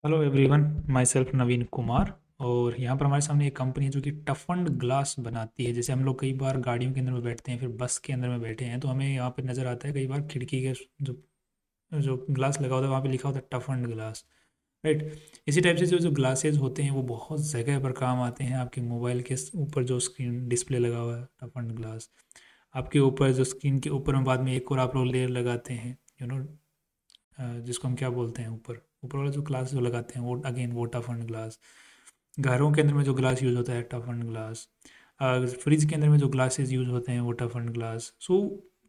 Hello everyone, my self नवीन कुमार। और यहाँ पर हमारे सामने एक कंपनी है जो कि टफन्ड ग्लास बनाती है। जैसे हम लोग कई बार गाड़ियों के अंदर में बैठते हैं, फिर बस के अंदर में बैठे हैं, तो हमें यहाँ पर नज़र आता है कई बार खिड़की के जो जो ग्लास लगा होता है वहाँ पे लिखा होता है टफन्ड ग्लास। राइट। इसी टाइप से जो ग्लासेज होते हैं वो बहुत जगह पर काम आते हैं। आपके मोबाइल के ऊपर जो स्क्रीन डिस्प्ले लगा हुआ है टफन्ड ग्लास, आपके ऊपर जो स्क्रीन के ऊपर में बाद में एक और आप लोग लेयर लगाते हैं, यू नो, जिसको हम क्या बोलते हैं, ऊपर ऊपर वाला जो ग्लास जो लगाते हैं वो अगेन वो टफ एंड ग्लास। घरों के अंदर में जो ग्लास यूज़ होता है टफ एंड ग्लास। फ्रिज के अंदर में जो ग्लासेस यूज़ होते हैं वो टफ एंड ग्लास। सो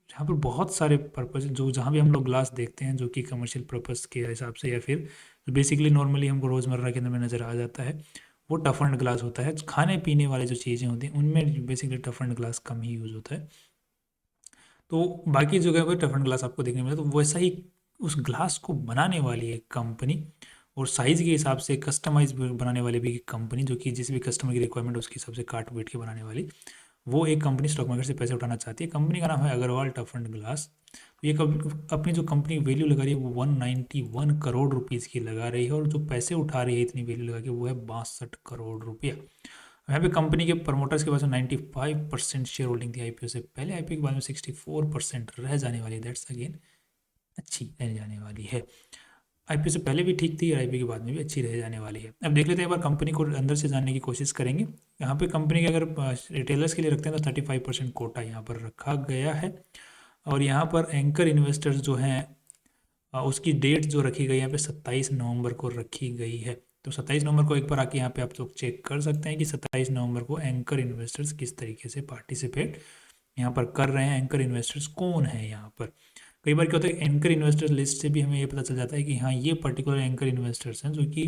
यहाँ पर बहुत सारे पर्पज जो जहाँ भी हम लोग ग्लास देखते हैं जो कि कमर्शियल पर्पज़ के हिसाब से या फिर जो बेसिकली नॉर्मली हमको रोज़मर्रा के अंदर में नज़र आ जाता है वो टफ एंड ग्लास होता है। खाने पीने वाले जो चीज़ें होती हैं उनमें basically tough and glass come he use होता है। तो बाकी जगह पर टफन ग्लास आपको देखने मिला, तो वैसा ही उस ग्लास को बनाने वाली एक कंपनी और साइज़ के हिसाब से कस्टमाइज बनाने वाली भी एक कंपनी जो कि जिस भी कस्टमर की रिक्वायरमेंट है उसके हिसाब से काट पीट के बनाने वाली वो एक कंपनी स्टॉक मार्केट से पैसे उठाना चाहती है। कंपनी का नाम है अग्रवाल टफ एंड ग्लास। तो ये अपनी जो कंपनी वैल्यू लगा रही है वो 191 करोड़ रुपीज़ की लगा रही है और जो पैसे उठा रही है इतनी वैल्यू लगा के वो है 62 करोड़ रुपया। यहाँ पे कंपनी के प्रमोटर्स के पास में 95% शेयर होल्डिंग थी आईपीओ से पहले। आईपीओ के बाद में 64% रह जाने वाली है। दैट्स अगेन अच्छी रह जाने वाली है। आईपीओ से पहले भी ठीक थी और आईपीओ के बाद में भी अच्छी रह जाने वाली है। अब देख लेते हैं, एक बार कंपनी को अंदर से जानने की कोशिश करेंगे। यहाँ पे कंपनी के अगर रिटेलर्स के लिए रखते हैं तो 35% कोटा यहाँ पर रखा गया है। और यहाँ पर एंकर इन्वेस्टर्स जो हैं उसकी डेट जो रखी गई है यहाँ पे 27 नवंबर को रखी गई है। तो 27 नवंबर को एक बार आके यहाँ पे आप लोग चेक कर सकते हैं कि 27 नवंबर को एंकर इन्वेस्टर्स किस तरीके से पार्टिसिपेट यहाँ पर कर रहे हैं। एंकर इन्वेस्टर्स कौन है यहाँ पर? कई बार क्या होता है, एंकर इन्वेस्टर्स लिस्ट से भी हमें ये पता चल जाता है कि हाँ ये पर्टिकुलर एंकर इन्वेस्टर्स हैं जो कि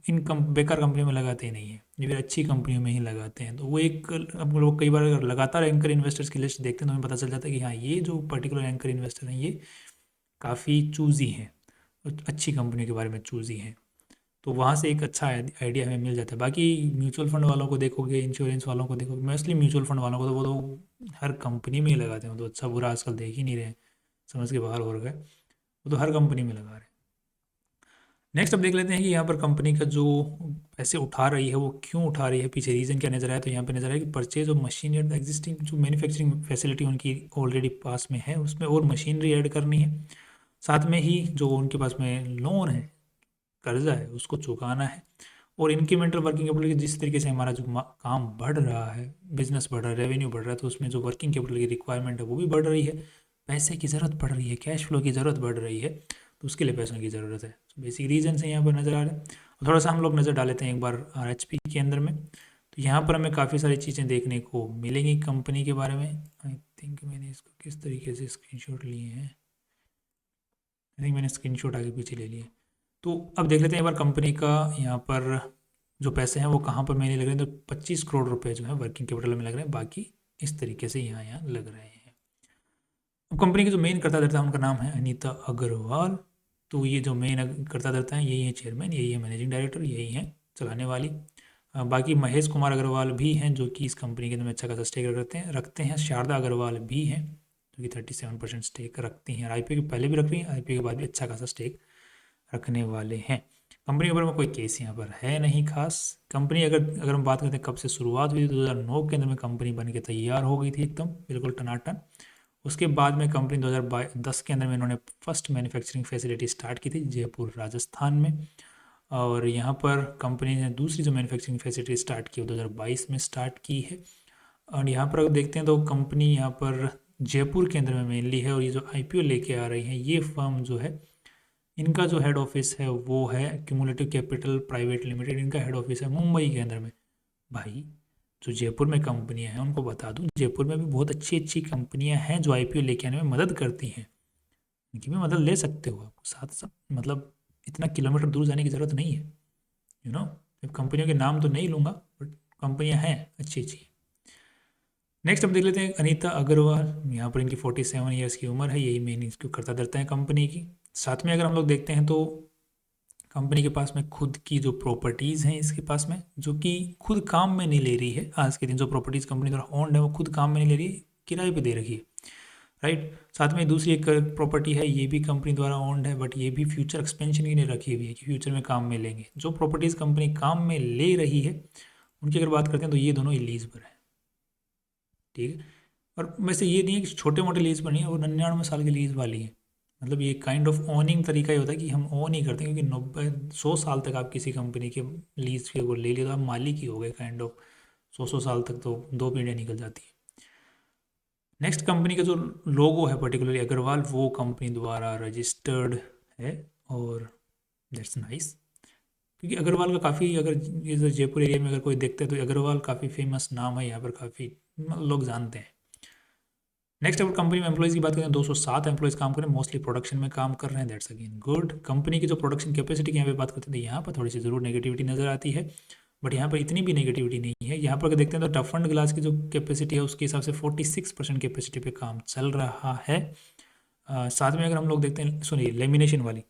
इन बेकार कंपनी में लगाते ही नहीं है, ये फिर अच्छी कंपनियों में ही लगाते हैं। तो वो एक हम लोग कई बार अगर लगातार एंकर इन्वेस्टर्स की लिस्ट देखते हैं तो हमें पता चल जाता है कि हाँ ये जो पर्टिकुलर एंकर इन्वेस्टर हैं ये काफ़ी चूज़ी हैं, अच्छी कंपनी के बारे में चूज़ी हैं। तो वहाँ से एक अच्छा आइडिया हमें मिल जाता है। बाकी म्यूचुअल फंड वालों को देखोगे, इंश्योरेंस वालों को देखोगे, मोस्टली म्यूचुअल फंड वालों को तो वो तो हर कंपनी में ही लगाते हैं। वो तो अच्छा बुरा आजकल देख ही नहीं रहे, समझ के बाहर हो गए। वो तो हर कंपनी में लगा रहे हैं। नेक्स्ट अब देख लेते हैं कि यहाँ पर कंपनी का जो पैसे उठा रही है वो क्यों उठा रही है, पीछे रीज़न क्या नज़र आया। तो यहाँ पे नज़र आया कि purchase of machine at the existing जो मैन्युफैक्चरिंग फैसिलिटी उनकी ऑलरेडी पास में है उसमें और मशीनरी ऐड करनी है। साथ में ही जो उनके पास में लोन है, कर्जा है, उसको चुकाना है। और इंक्रीमेंटल वर्किंग कैपिटल की जिस तरीके से हमारा जो काम बढ़ रहा है, बिजनेस बढ़ रहा है, रेवेन्यू बढ़ रहा है, तो उसमें जो वर्किंग कैपिटल की रिक्वायरमेंट है वो भी बढ़ रही है। पैसे की ज़रूरत पड़ रही है, कैश फ्लो की ज़रूरत बढ़ रही है, तो उसके लिए पैसों की ज़रूरत है। तो बेसिक रीजन से यहाँ पर नज़र आ रहे हैं। और थोड़ा सा हम लोग नज़र डालेते हैं एक बार आरएचपी के अंदर में। तो यहाँ पर हमें काफ़ी सारी चीज़ें देखने को मिलेंगी कंपनी के बारे में। आई थिंक मैंने इसको किस तरीके से स्क्रीनशॉट लिए हैं, आई थिंक मैंने स्क्रीनशॉट आगे पीछे ले लिए। तो अब देख लेते हैं एक बार कंपनी का यहाँ पर जो पैसे हैं वो कहाँ पर मैंने लग रहे हैं। तो 25 करोड़ रुपए जो है वर्किंग कैपिटल में लग रहे हैं, बाकी इस तरीके से यहाँ यहाँ लग रहे हैं। अब कंपनी के जो मेन कर्ता धर्ता है उनका नाम है अनीता अग्रवाल। तो ये जो मेन कर्ता धर्ता हैं यही है चेयरमैन, यही है मैनेजिंग डायरेक्टर, यही है चलाने वाली। बाकी महेश कुमार अग्रवाल भी हैं जो कि इस कंपनी के अंदर में अच्छा खासा स्टेक रखते हैं। शारदा अग्रवाल भी हैं जो कि 37% स्टेक रखती हैं। आईपीओ के पहले भी रख रही हैं, आईपीओ के बाद भी अच्छा खासा स्टेक रखने वाले हैं। कंपनी के ऊपर में कोई केस यहाँ पर है नहीं खास। कंपनी अगर अगर हम बात करते हैं कब से शुरुआत हुई, 2009 के अंदर में कंपनी बन के तैयार हो गई थी एकदम बिल्कुल टनाटन। उसके बाद में कंपनी 2010 के अंदर में इन्होंने फर्स्ट मैन्युफैक्चरिंग फैसिलिटी स्टार्ट की थी जयपुर राजस्थान में। और यहाँ पर कंपनी ने दूसरी जो मैन्युफैक्चरिंग फैसिलिटी स्टार्ट की वो 2022 में स्टार्ट की है। और यहाँ पर अगर देखते हैं तो कंपनी यहाँ पर जयपुर के अंदर में मेनली है। और ये जो आईपीओ लेके आ रही है ये फर्म जो है, इनका जो हेड ऑफिस है वो है क्यूमुलेटिव कैपिटल प्राइवेट लिमिटेड। इनका हेड ऑफिस है मुंबई के अंदर में। भाई जो जयपुर में कंपनियां हैं उनको बता दूं, जयपुर में भी बहुत अच्छी अच्छी कंपनियां हैं जो आईपीओ लेके आने में मदद करती हैं। इनकी भी मदद ले सकते हो आप, साथ साथ मतलब इतना किलोमीटर दूर जाने की ज़रूरत नहीं है। यू नो, कंपनियों के नाम तो नहीं लूँगा बट कंपनियां हैं अच्छी अच्छी। नेक्स्ट अब देख लेते हैं अनीता अग्रवाल। यहाँ पर इनकी 47 ईयर्स की उम्र है, यही मेन इसको करता धरता है कंपनी की। साथ में अगर हम लोग देखते हैं तो कंपनी के पास में खुद की जो प्रॉपर्टीज़ हैं इसके पास में, जो कि खुद काम में नहीं ले रही है। आज के दिन जो प्रॉपर्टीज़ कंपनी द्वारा ओन्ड है वो खुद काम में नहीं ले रही है, किराए पे दे रखी है। राइट। साथ में दूसरी एक प्रॉपर्टी है, ये भी कंपनी द्वारा ओन्ड है, बट ये भी फ्यूचर एक्सपेंशन के लिए रखी हुई है कि फ्यूचर में काम में लेंगे। जो प्रॉपर्टीज़ कंपनी काम में ले रही है उनकी अगर बात करते हैं तो ये दोनों ही लीज पर है, ठीक है। और वैसे ये नहीं है कि छोटे मोटे लीज पर नहीं है, वो 99 साल की लीज वाली है। मतलब ये काइंड ऑफ ओनिंग तरीका ही होता है कि हम ओन ही करते हैं, क्योंकि 90-100 साल तक आप किसी कंपनी के लीज के वो ले लिया तो आप मालिक ही हो गए काइंड ऑफ। 100 साल तक तो 2 पीढ़ियाँ निकल जाती है। नेक्स्ट कंपनी का जो लोगो है पर्टिकुलरली अग्रवाल, वो कंपनी द्वारा रजिस्टर्ड है, और दैट्स नाइस। क्योंकि अग्रवाल का काफ़ी, अगर इधर जयपुर एरिया में अगर कोई देखते हैं तो अग्रवाल काफ़ी फेमस नाम है, यहाँ पर काफ़ी लोग जानते हैं। नेक्स्ट अगर कंपनी में एम्प्लॉइज़ की बात करें, 207 एम्प्लॉइज़ काम कर रहे हैं, मोस्टली प्रोडक्शन में काम कर रहे हैं, दैट्स अगेन गुड। कंपनी की जो प्रोडक्शन कैपेसिटी की यहाँ पे बात करते हैं, यहाँ पर थोड़ी सी ज़रूर नेगेटिविटी नज़र आती है, बट यहाँ पर इतनी भी नेगेटिविटी नहीं है। यहाँ पर अगर देखते हैं तो टफ एंड ग्लास की जो कैपेसिटी है उसके हिसाब से 46% कैपेसिटी पे काम चल रहा है। साथ में अगर हम लोग देखते हैं, सुनिए, लेमिनेशन वाली,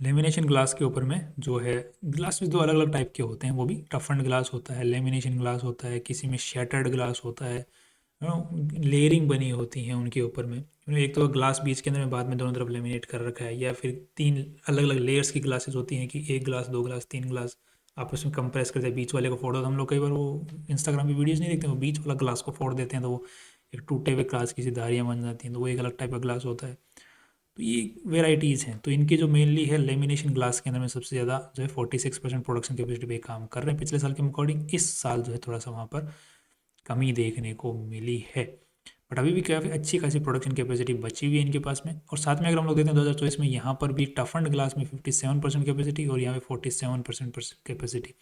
लेमिनेशन ग्लास के ऊपर में जो है, ग्लास में दो अलग अलग टाइप के होते हैं, वो भी टफ एंड ग्लास होता है, लेमिनेशन ग्लास होता है, किसी में शैटर्ड ग्लास होता है, लेयरिंग बनी होती हैं उनके ऊपर में। एक तो ग्लास बीच के अंदर में बाद में दोनों तरफ लेमिनेट कर रखा है, या फिर 3 अलग अलग लेयर्स की ग्लासेस होती हैं कि 1 ग्लास 2 ग्लास 3 ग्लास आपस में कंप्रेस करते हैं। बीच वाले को फोड़ दो, हम लोग कई बार वो इंस्टाग्राम पे वीडियोस नहीं देखते, वो बीच वाला ग्लास को फोड़ देते हैं तो वो एक टूटे हुए ग्लास की सी धारियाँ बन जाती हैं, तो वो एक अलग टाइप का ग्लास होता है। तो ये वेराइटीज़ हैं। तो इनकी जो मेनली है लेमिनेशन ग्लास के अंदर में सबसे ज़्यादा जो है 46% प्रोडक्शन कैपेसिटी पे काम कर रहे हैं पिछले साल के अकॉर्डिंग। इस साल जो है थोड़ा सा वहाँ पर कमी देखने को मिली है, बट अभी भी काफ़ी अच्छी खासी प्रोडक्शन कैपेसिटी बची हुई है इनके पास में। और साथ में अगर हम लोग देखते हैं 2024 में, यहाँ पर भी टफ एंड ग्लास में 57% कैपेसिटी और यहाँ पे 47% कैपेसिटी।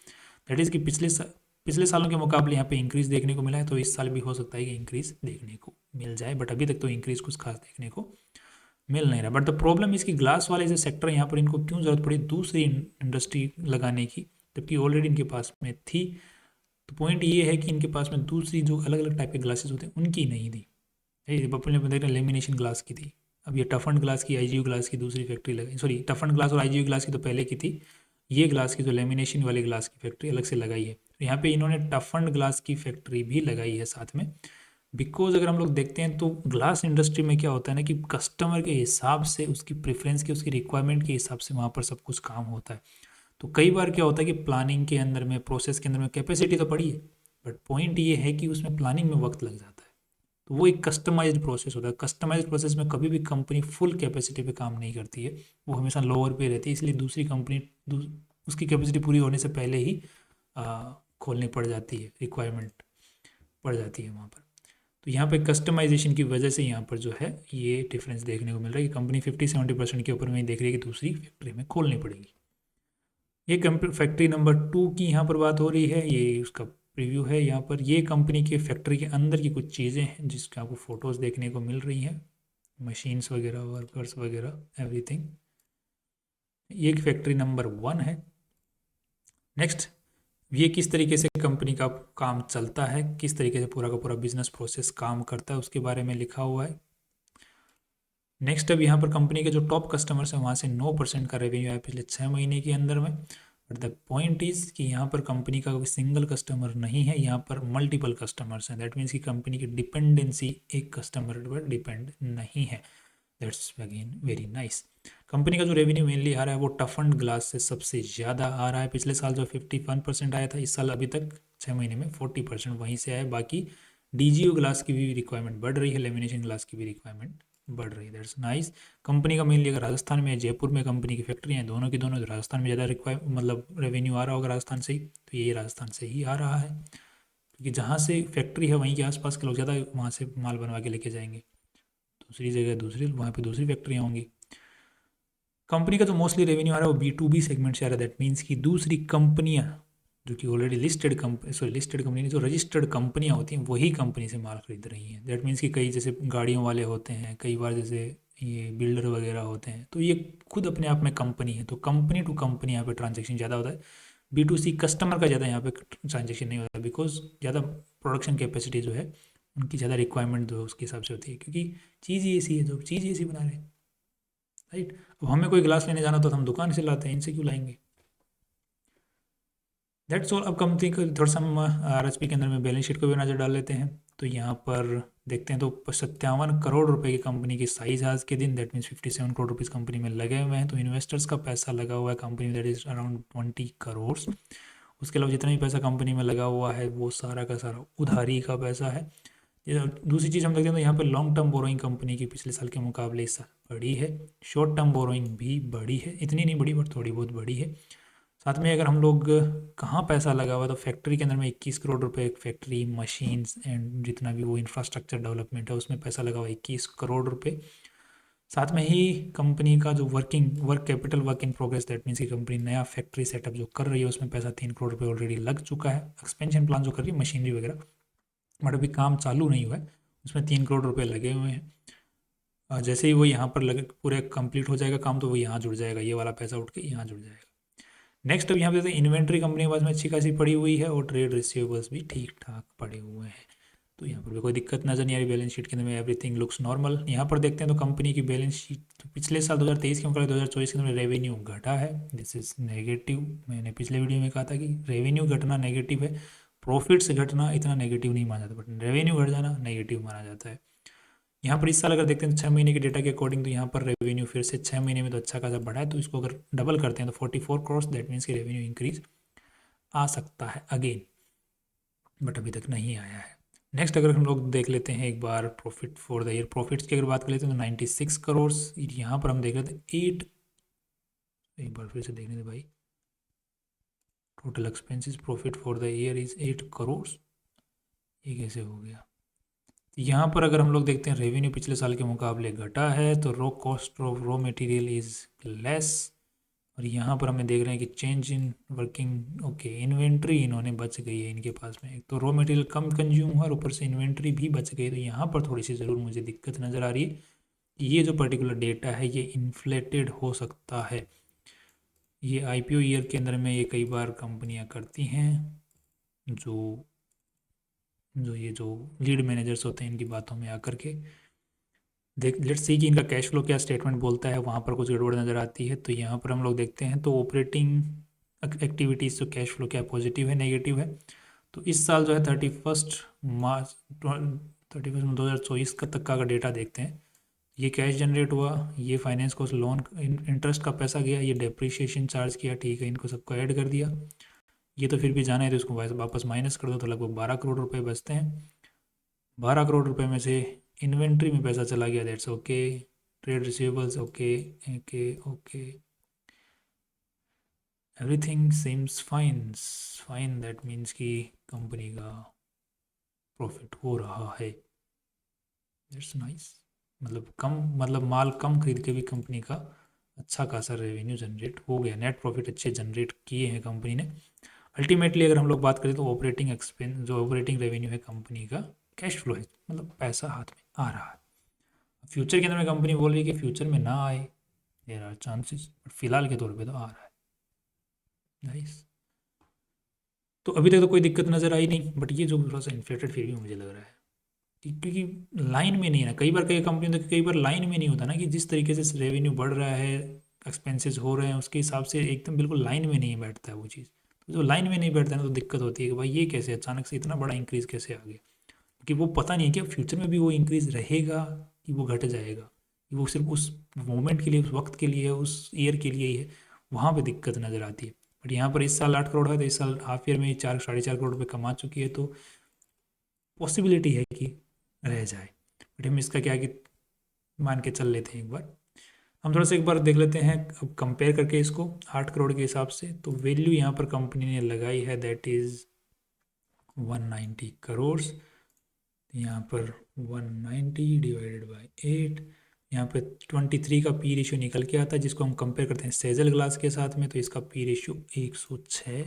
दैट इज़ कि पिछले सालों के मुकाबले यहाँ पे इंक्रीज़ देखने को मिला है, तो इस साल भी हो सकता है कि इंक्रीज़ देखने को मिल जाए, बट अभी तक तो इंक्रीज़ कुछ खास देखने को मिल नहीं रहा। बट द प्रॉब्लम इसकी ग्लास वाले जो सेक्टर यहाँ पर इनको क्यों ज़रूरत पड़ी दूसरी इंडस्ट्री लगाने की, जबकि ऑलरेडी इनके पास में थी। तो पॉइंट ये है कि इनके पास में दूसरी जो अलग अलग टाइप के ग्लासेस होते हैं उनकी नहीं थी। अपने देख रहे लेमिनेशन ग्लास की थी, अब ये टफ एंड ग्लास की, आईजीयू ग्लास की दूसरी फैक्ट्री लगाई, सॉरी टफ एंड ग्लास और आईजीयू ग्लास की तो पहले की थी, ये ग्लास की जो लेमिनेशन वाली ग्लास की फैक्ट्री अलग से लगाई है। तो यहाँ पे इन्होंने टफ एंड ग्लास की फैक्ट्री भी लगाई है साथ में, बिकॉज अगर हम लोग देखते हैं तो ग्लास इंडस्ट्री में क्या होता है ना कि कस्टमर के हिसाब से, उसकी प्रेफरेंस के, उसकी रिक्वायरमेंट के हिसाब से वहाँ पर सब कुछ काम होता है। तो कई बार क्या होता है कि प्लानिंग के अंदर में, प्रोसेस के अंदर में कैपेसिटी तो पड़ी है, बट पॉइंट ये है कि उसमें प्लानिंग में वक्त लग जाता है। तो वो एक कस्टमाइज्ड प्रोसेस होता है। कस्टमाइज्ड प्रोसेस में कभी भी कंपनी फुल कैपेसिटी पे काम नहीं करती है, वो हमेशा लोअर पे रहती है, इसलिए दूसरी कंपनी उसकी कैपेसिटी पूरी होने से पहले ही खोलनी पड़ जाती है, रिक्वायरमेंट पड़ जाती है वहाँ पर। तो यहाँ पे कस्टमाइजेशन की वजह से यहाँ पर जो है ये डिफरेंस देखने को मिल रहा है कि कंपनी 50-70% के ऊपर में ही देख रही है कि दूसरी फैक्ट्री में खोलनी पड़ेगी। ये फैक्ट्री नंबर 2 की यहाँ पर बात हो रही है, ये उसका प्रीव्यू है। यहाँ पर ये कंपनी के फैक्ट्री के अंदर की कुछ चीज़ें हैं जिसके आपको फ़ोटोज़ देखने को मिल रही हैं, मशीन्स वगैरह, वर्कर्स वगैरह, एवरीथिंग। ये फैक्ट्री नंबर 1 है। नेक्स्ट, ये किस तरीके से कंपनी का काम चलता है, किस तरीके से पूरा का पूरा बिजनेस प्रोसेस काम करता है, उसके बारे में लिखा हुआ है। नेक्स्ट, अब यहाँ पर कंपनी के जो टॉप कस्टमर्स हैं वहाँ से 9% का रेवेन्यू है पिछले 6 महीने के अंदर में। बट द पॉइंट इज़ कि यहाँ पर कंपनी का कोई सिंगल कस्टमर नहीं है, यहाँ पर मल्टीपल कस्टमर्स हैं। दैट मीन्स कि कंपनी की डिपेंडेंसी एक कस्टमर पर डिपेंड नहीं है। That's again very nice. Company का जो रेवेन्यू मेनली आ रहा है वो टफ एंड ग्लास से सबसे ज़्यादा आ रहा है। पिछले साल जो 51% आया था, इस साल अभी तक 6 महीने में 40% वहीं से आया है। बाकी डीजीओ ग्लास की भी रिक्वायरमेंट बढ़ रही है, लेमिनेशन ग्लास की भी रिक्वायरमेंट बढ़ रही है। That's nice. कंपनी का मेनली अगर राजस्थान में, जयपुर में कंपनी की फैक्ट्रियाँ हैं, दोनों की दोनों, राजस्थान में ज़्यादा मतलब रेवेन्यू आ रहा होगा राजस्थान से ही, तो ये राजस्थान से ही आ रहा है, क्योंकि जहाँ से फैक्ट्री है वहीं के आसपास के लोग ज़्यादा वहाँ से माल बनवा के लेके जाएंगे, दूसरी जगह दूसरी, वहाँ पे दूसरी फैक्ट्रियाँ होंगी। कंपनी का जो मोस्टली रेवेन्यू आ रहा है वो B2B सेगमेंट से आ रहा है। दैट मीन्स कि दूसरी कंपनियाँ जो कि already listed company, sorry listed company नहीं, जो रजिस्टर्ड कंपनियाँ होती हैं वही कंपनी से माल खरीद रही हैं। दैट मीन्स कि कई जैसे गाड़ियों वाले होते हैं, कई बार जैसे ये बिल्डर वगैरह होते हैं, तो ये खुद अपने आप में कंपनी है, तो कंपनी टू कंपनी यहाँ पे ट्रांजेक्शन ज़्यादा होता है। B2C कस्टमर का ज़्यादा यहाँ पे ट्रांजेक्शन नहीं होता, बिकॉज ज़्यादा प्रोडक्शन कैपेसिटी जो है उनकी ज़्यादा रिक्वायरमेंट जो उसके हिसाब से होती है, क्योंकि चीज़ ही ऐसी है, जो चीज़ ही ऐसी बना रहे हैं, राइट। अब हमें कोई ग्लास लेने जाना तो हम दुकान से लाते हैं, इनसे क्यों लाएंगे। That's all. अब कंपनी को थोड़ा सा हम RHP के अंदर में बैलेंस शीट को भी नज़र डाल लेते हैं। तो यहाँ पर देखते हैं तो 57 करोड़ रुपए की कंपनी की साइज आज के दिन, that means 57 crore rupees company में लगे हुए हैं। तो इन्वेस्टर्स का पैसा लगा हुआ है कंपनी में, दैट इज अराउंड 20 करोड़। उसके अलावा जितना भी पैसा कंपनी में लगा हुआ है वो सारा का सारा उधारी का पैसा है। दूसरी चीज़ हम देखते हैं तो यहाँ पे लॉन्ग टर्म बोरोइंग कंपनी की पिछले साल के मुकाबले इस साल बढ़ी है। शॉर्ट टर्म बोरोइंग भी बढ़ी है, इतनी नहीं बढ़ी बट थोड़ी बहुत बढ़ी है। साथ में अगर हम लोग कहाँ पैसा लगा हुआ है तो फैक्ट्री के अंदर में 21 करोड़ रुपए, एक फैक्ट्री मशीन्स एंड जितना भी वो इंफ्रास्ट्रक्चर डेवलपमेंट है उसमें पैसा लगा हुआ है 21 करोड़ रुपए। साथ में ही कंपनी का जो work capital work in progress, that means की कंपनी नया फैक्ट्री सेटअप जो कर रही है उसमें पैसा 3 करोड़ रुपए ऑलरेडी लग चुका है। एक्सपेंशन प्लान जो कर रही है मशीनरी वगैरह, बट अभी काम चालू नहीं हुआ है, उसमें 3 करोड़ रुपए लगे हुए हैं। जैसे ही वो यहाँ पर लगे पूरे कंप्लीट हो जाएगा काम तो वो यहाँ जुड़ जाएगा, ये वाला पैसा उठ के यहाँ जुड़ जाएगा। नेक्स्ट अब यहाँ पे देखते हैं इन्वेंट्री कंपनी के पास में अच्छी खासी पड़ी हुई है और ट्रेड रिसीवेबल्स भी ठीक ठाक पड़े हुए हैं। तो यहाँ पर भी कोई दिक्कत नज़र नहीं आ रही, बैलेंस शीट के अंदर में एवरीथिंग लुक्स नॉर्मल। यहाँ पर देखते हैं तो कंपनी की बैलेंस शीट तो पिछले साल 2023 के मुकाबले 2024 के अंदर रेवेन्यू घटा है, दिस इज नेगेटिव। मैंने पिछले वीडियो में कहा था कि रेवेन्यू घटना नेगेटिव है, प्रॉफिट्स घटना इतना नेगेटिव नहीं माना जाता, बट रेवेन्यू घट जाना नेगेटिव माना जाता है। यहाँ पर इस साल अगर देखते हैं 6 महीने के डेटा के अकॉर्डिंग तो यहाँ पर रेवेन्यू फिर से 6 महीने में तो अच्छा खासा बढ़ा है। तो इसको अगर डबल करते हैं तो 44 करोड़, दैट मीन्स की रेवेन्यू इंक्रीज आ सकता है अगेन, बट अभी तक नहीं आया है। नेक्स्ट अगर हम लोग देख लेते हैं एक बार profit for the year, profits की अगर बात कर लेते हैं तो 96 करोड़। यहाँ पर हम देख लेते हैं 8, एक बार फिर से देखने दे भाई, total expenses profit for the year is 8 crore, ये कैसे हो गया। यहाँ पर अगर हम लोग देखते हैं रेवेन्यू पिछले साल के मुकाबले घटा है तो raw cost of raw material is less, और यहाँ पर हमें देख रहे हैं कि change in working, okay inventory इन्होंने बच गई है इनके पास में, तो रॉ मटेरियल कम कंज्यूम हुआ और ऊपर से इन्वेंट्री भी बच गई। तो यहाँ पर थोड़ी सी ज़रूर मुझे दिक्कत नज़र आ रही है कि ये जो पर्टिकुलर डेटा है ये इन्फ्लेटेड हो सकता है। ये आईपीओ ईयर के अंदर में ये कई बार कंपनियाँ करती हैं, जो जो ये जो लीड मैनेजर्स होते हैं इनकी बातों में आकर के देख लेट्स सी कि इनका कैश फ्लो क्या स्टेटमेंट बोलता है, वहाँ पर कुछ गड़बड़ नज़र आती है। तो यहाँ पर हम लोग देखते हैं तो ऑपरेटिंग एक्टिविटीज़ जो कैश फ्लो क्या पॉजिटिव है नेगेटिव है। तो इस साल जो है 31 मार्च 2024 का तक का अगर डेटा देखते हैं, ये कैश जनरेट हुआ, ये फाइनेंस कॉस्ट लोन इंटरेस्ट का पैसा गया, ये डेप्रिसिएशन चार्ज किया, ठीक है इनको सबको ऐड कर दिया। ये तो फिर भी जाना है तो इसको वापस माइनस कर दो तो लगभग 12 करोड़ रुपए बचते हैं। 12 करोड़ रुपए में से इन्वेंट्री में पैसा चला गया, that's okay. Trade receivables okay, okay okay, everything seems fine fine, that means कि कंपनी का प्रॉफिट हो रहा है, दैट्स नाइस। मतलब माल कम खरीद के भी कंपनी का अच्छा खासा रेवेन्यू जनरेट हो गया, नेट प्रॉफिट अच्छे जनरेट किए हैं कंपनी ने। अल्टीमेटली अगर हम लोग बात करें तो ऑपरेटिंग एक्सपेंस जो ऑपरेटिंग रेवेन्यू है कंपनी का कैश फ्लो है, मतलब पैसा हाथ में आ रहा है। फ्यूचर के अंदर में कंपनी बोल रही है कि फ्यूचर में ना आए, देयर आर चांसेस, बट फिलहाल के तौर पे तो आ रहा है। नाइस। तो अभी तक तो कोई दिक्कत नज़र आई नहीं, बट ये जो थोड़ा सा इन्फ्लेटेड फिर भी मुझे लग रहा है क्योंकि लाइन में नहीं है ना, कई बार कई कंपनी तो कई बार लाइन में नहीं होता ना कि जिस तरीके से रेवेन्यू बढ़ रहा है एक्सपेंसेस हो रहे हैं उसके हिसाब से एकदम बिल्कुल लाइन में नहीं बैठता है वो चीज़। तो जो लाइन में नहीं बैठता है ना तो दिक्कत होती है कि भाई ये कैसे अचानक से इतना बड़ा इंक्रीज़ कैसे आ गया, क्योंकि वो पता नहीं है कि फ्यूचर में भी वो इंक्रीज़ रहेगा कि वो घट जाएगा, कि वो सिर्फ उस मोमेंट के लिए उस वक्त के लिए उस ईयर के लिए ही है, वहाँ पे दिक्कत नज़र आती है। बट यहाँ पर इस साल 8 करोड़ है तो इस साल हाफ ईयर में 4 साढ़े 4 करोड़ रुपये कमा चुकी है, तो पॉसिबिलिटी है कि रह जाए। बट हम इसका क्या कि मान के चल लेते हैं एक बार, हम थोड़ा सा एक बार देख लेते हैं अब कंपेयर करके इसको 8 करोड़ के हिसाब से। तो वैल्यू यहाँ पर कंपनी ने लगाई है दैट इज़ 190 करोड़। यहाँ पर 190 डिवाइडेड बाय 8, यहाँ पे 23 का पी रेशियो निकल के आता है, जिसको हम कंपेयर करते हैं सेजल ग्लास के साथ में तो इसका पी रेशियो 106।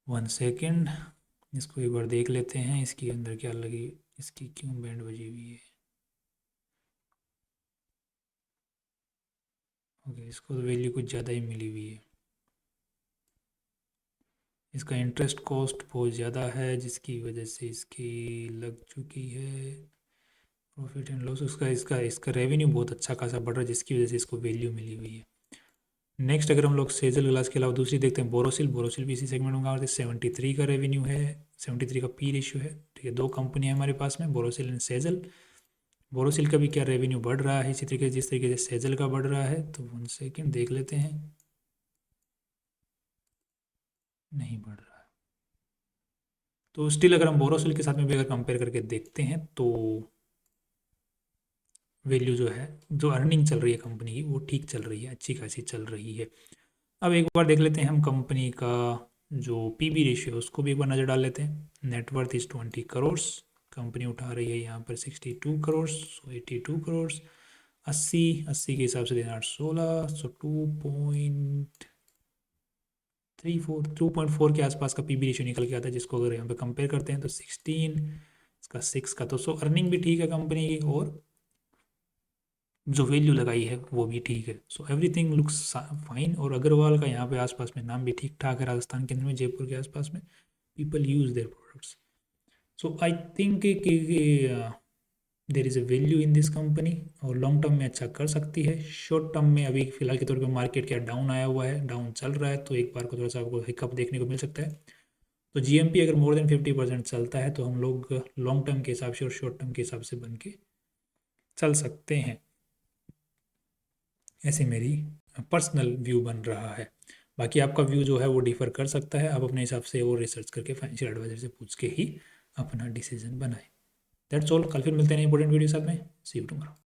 1 सेकेंड, इसको एक बार देख लेते हैं इसके अंदर क्या लगी, इसकी क्यों बैंड बजी हुई है। ओके, इसको तो वैल्यू कुछ ज़्यादा ही मिली हुई है, इसका इंटरेस्ट कॉस्ट बहुत ज़्यादा है जिसकी वजह से इसकी लग चुकी है प्रॉफिट एंड लॉस। उसका इसका इसका रेवेन्यू बहुत अच्छा खासा बढ़ रहा है जिसकी वजह से इसको वैल्यू मिली हुई है। नेक्स्ट अगर हम लोग सेजल ग्लास के अलावा दूसरी देखते हैं बोरोसिल, बोरोसिल भी इसी सेगमेंट में काम करते हैं, 73 का रेवेन्यू है, 73 का पी रेशियो है, ठीक रही है। दो कंपनी है हमारे पास में, बोरोसिल एंड सेजल। बोरोसिल का भी क्या रेवेन्यू बढ़ रहा है इसी तरीके जिस तरीके से सेजल का बढ़ रहा है। तो 1 सेकेंड देख लेते हैं, नहीं बढ़ रहा है। तो स्टिल अगर हम बोरोसिल के साथ में भी अगर कंपेयर करके देखते हैं तो वैल्यू जो है, जो अर्निंग चल रही है कंपनी की, वो ठीक चल रही है, अच्छी खासी चल रही है। अब एक बार देख लेते हैं हम कंपनी का जो पीबी रेशियो है उसको भी एक बार नज़र डाल लेते हैं। नेटवर्थ इज़ 20 करोड़, कंपनी उठा रही है यहाँ पर 62 करोड़, सो 82 करोड़। 80 के हिसाब से देना 16, सो 2.4 के आसपास का पीबी रेशियो निकल के आता है, जिसको अगर यहाँ पे कंपेयर करते हैं तो 16, इसका 6 का, तो सो अर्निंग भी ठीक है कंपनी की, और जो वैल्यू लगाई है वो भी ठीक है। So everything looks fine. और अग्रवाल का यहाँ पे आसपास में नाम भी ठीक ठाक है, राजस्थान के अंदर में, जयपुर के आसपास में। People use their products. So I think कि there is a value in this company, और लॉन्ग टर्म में अच्छा कर सकती है। शॉर्ट टर्म में अभी फिलहाल के तौर पे मार्केट क्या डाउन आया हुआ है, डाउन चल रहा है, तो एक बार को थोड़ा सा आपको हिकअप देखने को मिल सकता है। तो जीएमपी अगर मोर देन 50% चलता है तो हम लोग लॉन्ग टर्म के हिसाब से और शॉर्ट टर्म के हिसाब से बन के चल सकते हैं। ऐसे मेरी पर्सनल व्यू बन रहा है। बाकी आपका व्यू जो है वो डिफ़र कर सकता है, आप अपने हिसाब से और रिसर्च करके फाइनेंशियल एडवाइजर से पूछ के ही अपना डिसीजन बनाएं। That's all. कल फिर मिलते हैं इंपॉर्टेंट वीडियो साथ में। सी यू टुमारो।